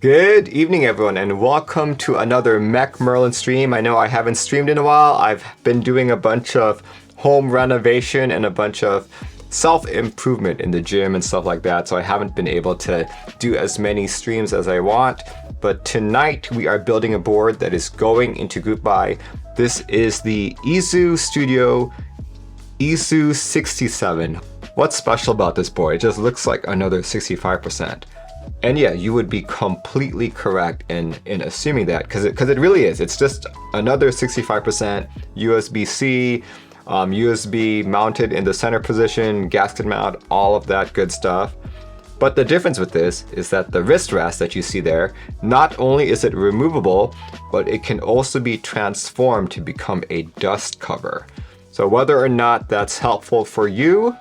Good evening, everyone, and welcome to another Mech Merlin stream. I know I haven't streamed in a while. I've been doing a bunch of home renovation and a bunch of self-improvement in the gym and stuff like that, so I haven't been able to do as many streams as I want. But tonight we are building a board that is going into group buy. This is the Esu Studio Esu67. What's special about this board? It just looks like another 65%. And yeah, you would be completely correct in assuming that, because it really is. It's just another 65% USB-C, USB mounted in the center position, gasket mount, all of that good stuff. But the difference with this is that the wrist rest that you see there, not only is it removable, but it can also be transformed to become a dust cover. So whether or not that's helpful for you,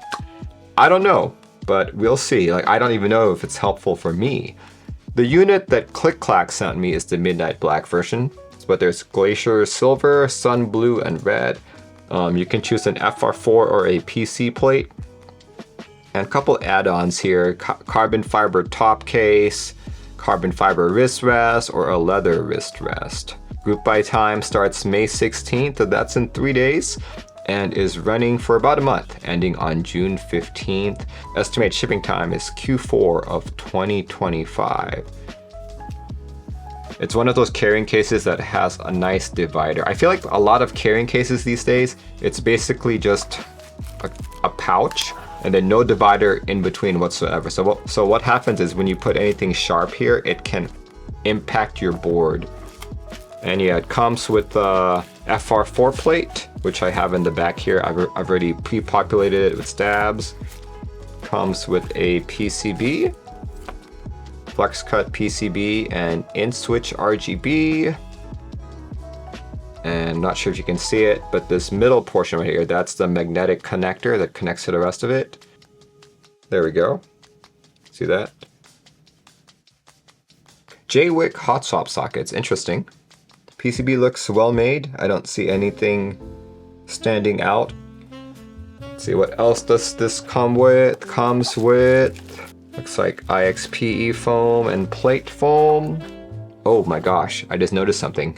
I don't know. But we'll see. Like, I don't even know if it's helpful for me. The unit that Zenclack sent me is the Midnight Black version, but there's Glacier Silver, Sun Blue, and Red. You can choose an FR4 or a PC plate. And a couple add-ons here, carbon fiber top case, carbon fiber wrist rest, or a leather wrist rest. Group buy time starts May 16th, so that's in 3 days. And is running for about a month, ending on June 15th. Estimated shipping time is Q4 of 2025. It's one of those carrying cases that has a nice divider. I feel like a lot of carrying cases these days, it's basically just a pouch and then no divider in between whatsoever. So what happens is when you put anything sharp here, it can impact your board. And yeah, it comes with a FR4 plate, which I have in the back here. I've already pre-populated it with stabs. Comes with a PCB, flex cut PCB, and in switch RGB. And not sure if you can see it, but this middle portion right here, that's the magnetic connector that connects to the rest of it. There we go. See that? J-Wick hot swap sockets, interesting. PCB looks well made. I don't see anything standing out. Let's see what else does this come with. Comes with, looks like IXPE foam and plate foam. Oh my gosh, I just noticed something.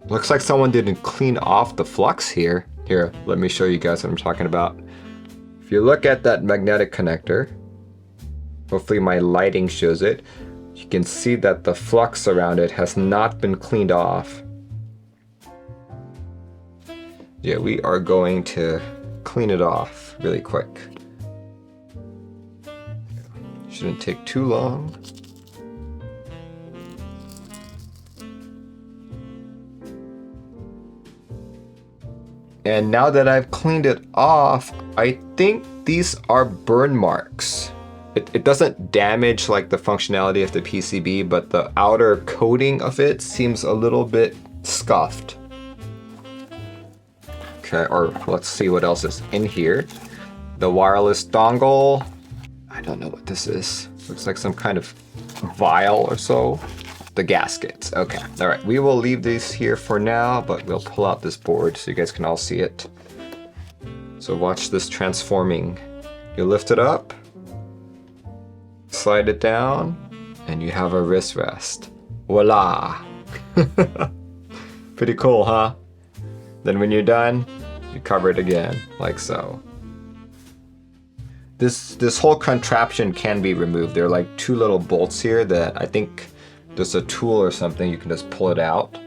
Looks like someone didn't clean off the flux here. Here, let me show you guys what I'm talking about. If you look at that magnetic connector, hopefully my lighting shows it, you can see that the flux around it has not been cleaned off. Yeah, we are going to clean it off really quick. Shouldn't take too long. And now that I've cleaned it off, I think these are burn marks. It doesn't damage like the functionality of the PCB, but the outer coating of it seems a little bit scuffed. Okay, or let's see what else is in here. The wireless dongle. I don't know what this is. Looks like some kind of vial or so. The gaskets. Okay, all right. We will leave these here for now, but we'll pull out this board so you guys can all see it. So watch this transforming. You lift it up, slide it down, and you have a wrist rest. Voila! Pretty cool, huh? Then when you're done, you cover it again, like so. This whole contraption can be removed. There are like two little bolts here that I think there's a tool or something, you can just pull it out.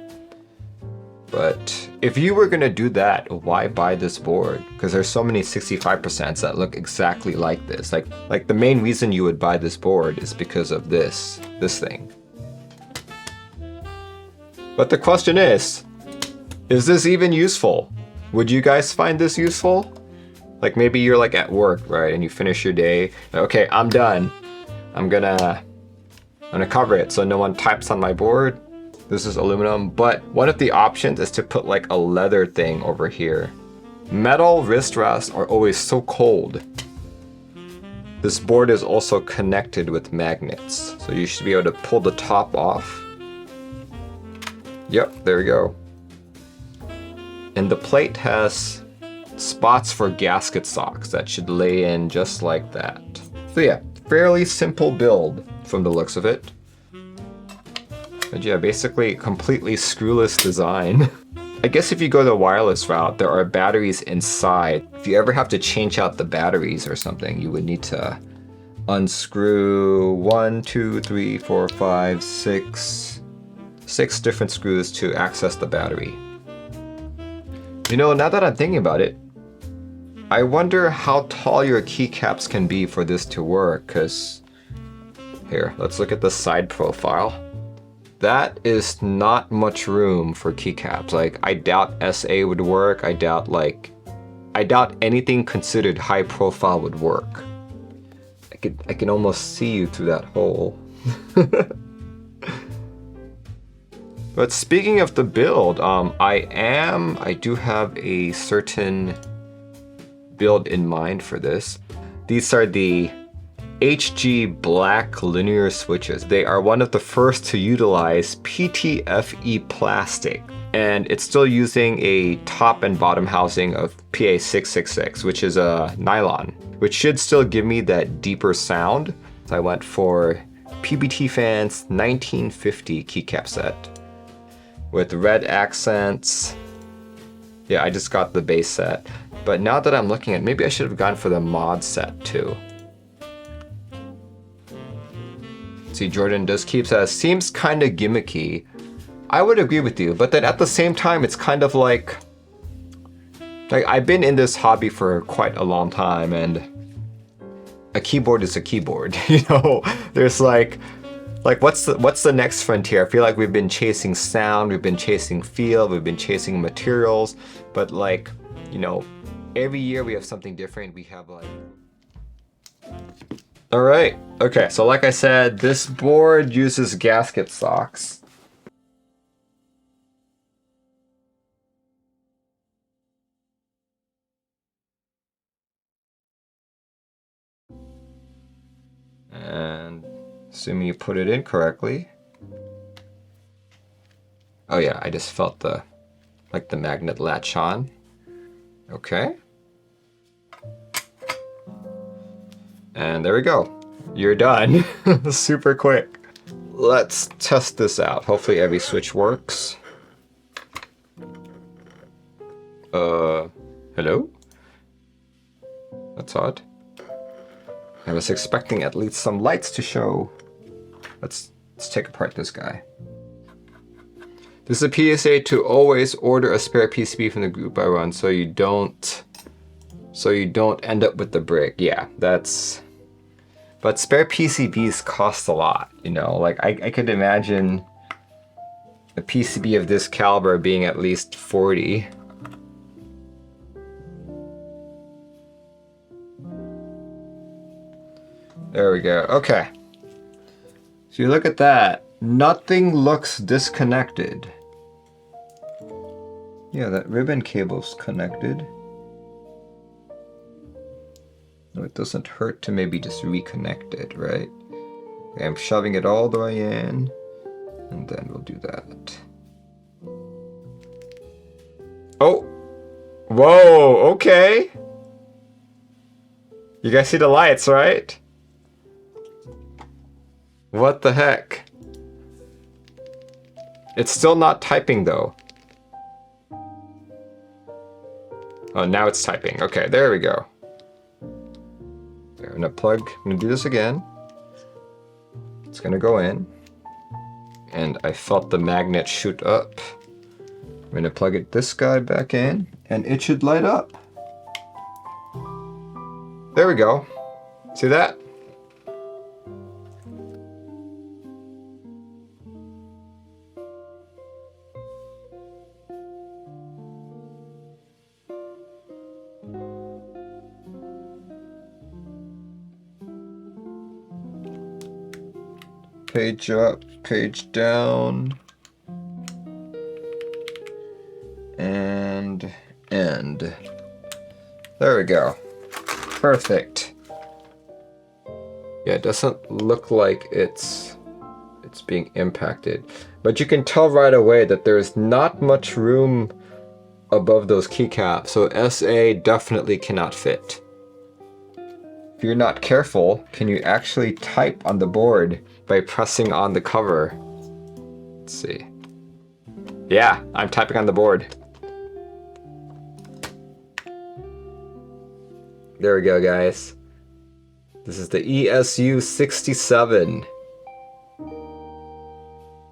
But if you were gonna do that, why buy this board? Because there's so many 65% that look exactly like this. Like the main reason you would buy this board is because of this thing. But the question is this even useful? Would you guys find this useful? Like maybe you're like at work, right? And you finish your day. Okay, I'm done. I'm gonna cover it so no one types on my board. This is aluminum, but one of the options is to put like a leather thing over here. Metal wrist rests are always so cold. This board is also connected with magnets, so you should be able to pull the top off. Yep, there we go. And the plate has spots for gasket socks that should lay in just like that. So yeah, fairly simple build from the looks of it. But yeah, basically completely screwless design. I guess if you go the wireless route, there are batteries inside. If you ever have to change out the batteries or something, you would need to unscrew 1, 2, 3, 4, 5, 6 different screws to access the battery. You know, now that I'm thinking about it, I wonder how tall your keycaps can be for this to work, because here, let's look at the side profile. That is not much room for keycaps. Like, I doubt SA would work. I doubt anything considered high profile would work. I can almost see you through that hole. But speaking of the build, I do have a certain build in mind for this. These are the HG black linear switches. They are one of the first to utilize PTFE plastic, and it's still using a top and bottom housing of PA666, which is a nylon, which should still give me that deeper sound. So I went for PBT Fans 1950 keycap set with red accents. Yeah, I just got the base set, but now that I'm looking at it, maybe I should have gone for the mod set too. See, Jordan does keep says, seems kind of gimmicky. I would agree with you, but then at the same time, it's kind of like I've been in this hobby for quite a long time, and a keyboard is a keyboard. You know, there's like what's the next frontier? I feel like we've been chasing sound, we've been chasing feel, we've been chasing materials, but like, you know, every year we have something different. We have like. All right, okay, so like I said, this board uses gasket socks. And assuming you put it in correctly. Oh yeah, I just felt the magnet latch on. Okay. And there we go. You're done. Super quick. Let's test this out. Hopefully every switch works. Hello? That's odd. I was expecting at least some lights to show. Let's take apart this guy. This is a PSA to always order a spare PCB from the group I run so you don't end up with the brick. Yeah, that's. But spare PCBs cost a lot, you know? Like, I could imagine a PCB of this caliber being at least 40. There we go, okay. So you look at that, nothing looks disconnected. Yeah, that ribbon cable's connected. No, it doesn't hurt to maybe just reconnect it, right? Okay, I'm shoving it all the way in, and then we'll do that. Oh! Whoa, okay! You guys see the lights, right? What the heck? It's still not typing though. Oh, now it's typing. Okay, there we go. I'm gonna do this again. It's gonna go in. And I felt the magnet shoot up. I'm gonna plug this guy back in, and it should light up. There we go. See that? Page up, page down, and end. There we go. Perfect. Yeah, it doesn't look like it's being impacted, but you can tell right away that there's not much room above those keycaps, so SA definitely cannot fit. If you're not careful, can you actually type on the board by pressing on the cover? Let's see. Yeah, I'm typing on the board. There we go, guys. This is the Esu67.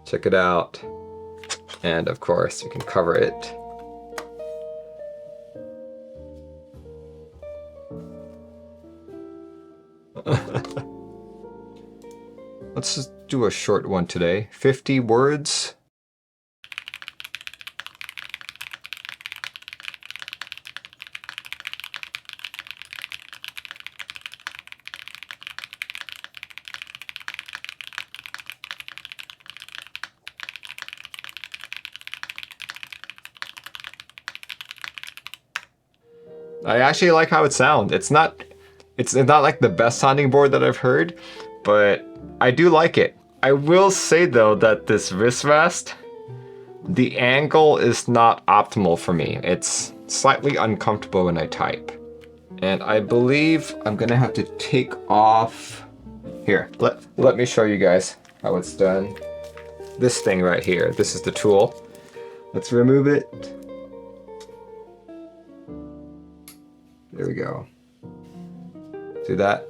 Check it out. And of course, you can cover it. Let's just do a short one today. 50 words. I actually like how it sounds. It's not like the best sounding board that I've heard, but I do like it. I will say though that this wrist rest, the angle is not optimal for me. It's slightly uncomfortable when I type. And I believe I'm gonna have to take off, here, let me show you guys how it's done. This thing right here, this is the tool. Let's remove it. There we go. See that?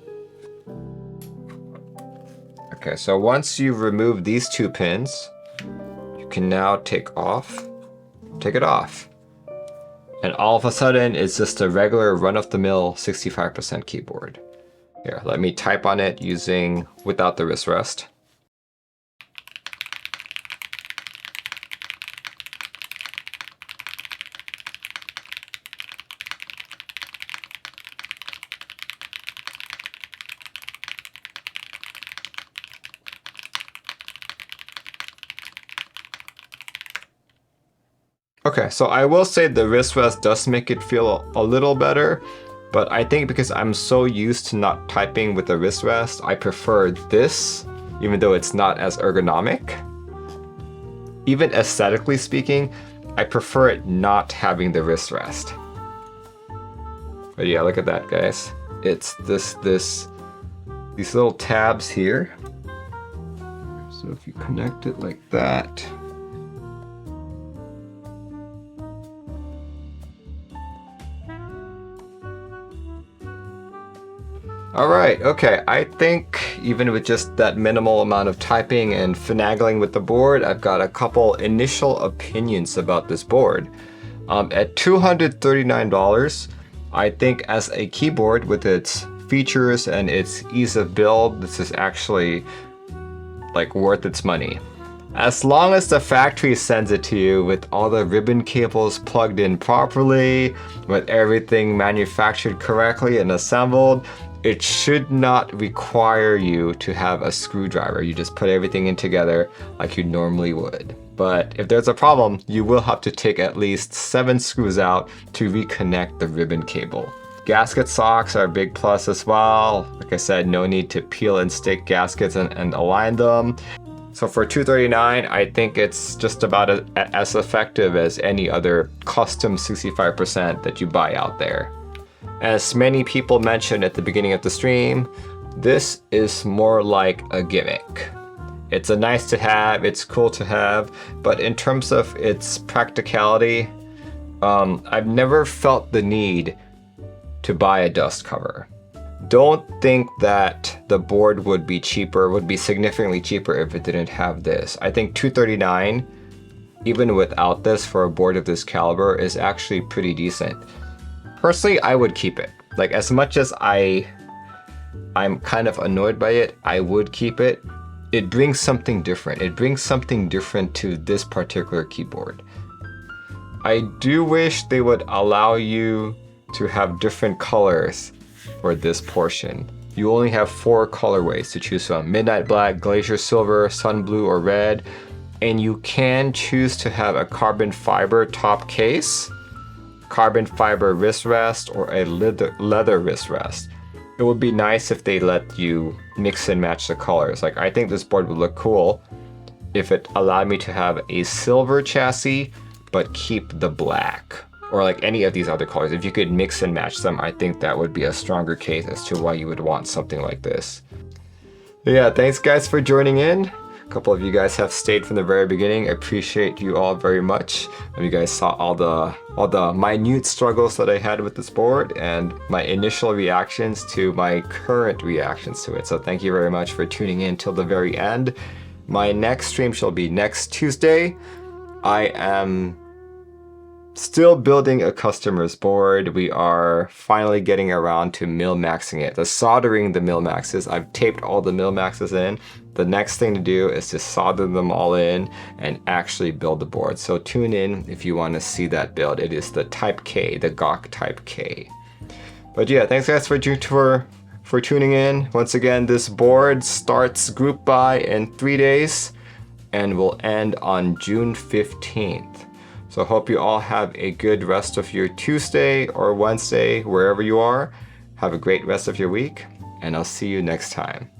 Okay, so once you've removed these two pins, you can now take it off. And all of a sudden, it's just a regular run-of-the-mill 65% keyboard. Here, let me type on it without the wrist rest. Okay, so I will say the wrist rest does make it feel a little better, but I think because I'm so used to not typing with the wrist rest, I prefer this, even though it's not as ergonomic. Even aesthetically speaking, I prefer it not having the wrist rest. But yeah, look at that, guys. It's these little tabs here. So if you connect it like that, all right, okay, I think even with just that minimal amount of typing and finagling with the board, I've got a couple initial opinions about this board. At $239, I think as a keyboard with its features and its ease of build, this is actually like worth its money. As long as the factory sends it to you with all the ribbon cables plugged in properly, with everything manufactured correctly and assembled, it should not require you to have a screwdriver. You just put everything in together like you normally would. But if there's a problem, you will have to take at least 7 screws out to reconnect the ribbon cable. Gasket socks are a big plus as well. Like I said, no need to peel and stick gaskets and align them. So for $239, I think it's just about as effective as any other custom 65% that you buy out there. As many people mentioned at the beginning of the stream, this is more like a gimmick. It's a nice to have, it's cool to have, but in terms of its practicality, I've never felt the need to buy a dust cover. Don't think that the board would be significantly cheaper if it didn't have this. I think $239, even without this for a board of this caliber, is actually pretty decent. Personally, I would keep it. Like, as much as I'm kind of annoyed by it, I would keep it. It brings something different. It brings something different to this particular keyboard. I do wish they would allow you to have different colors for this portion. You only have 4 colorways to choose from: Midnight Black, Glacier Silver, Sun Blue, or Red. And you can choose to have a carbon fiber top case, carbon fiber wrist rest, or a leather wrist rest. It would be nice if they let you mix and match the colors. Like, I think this board would look cool if it allowed me to have a silver chassis but keep the black, or like any of these other colors. If you could mix and match them, I think that would be a stronger case as to why you would want something like this. But yeah, thanks guys for joining in. A couple of you guys have stayed from the very beginning. I appreciate you all very much. You guys saw all the minute struggles that I had with this board and my initial reactions to my current reactions to it. So thank you very much for tuning in till the very end. My next stream shall be next Tuesday. I am still building a customer's board. We are finally getting around to mil-maxing it. The soldering the mil-maxes. I've taped all the mil-maxes in. The next thing to do is to solder them all in and actually build the board. So tune in if you want to see that build. It is the Type K, the GOG Type K. But yeah, thanks guys for tuning in. Once again, this board starts group buy in 3 days and will end on June 15th. So hope you all have a good rest of your Tuesday or Wednesday, wherever you are. Have a great rest of your week, and I'll see you next time.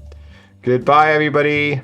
Goodbye, everybody.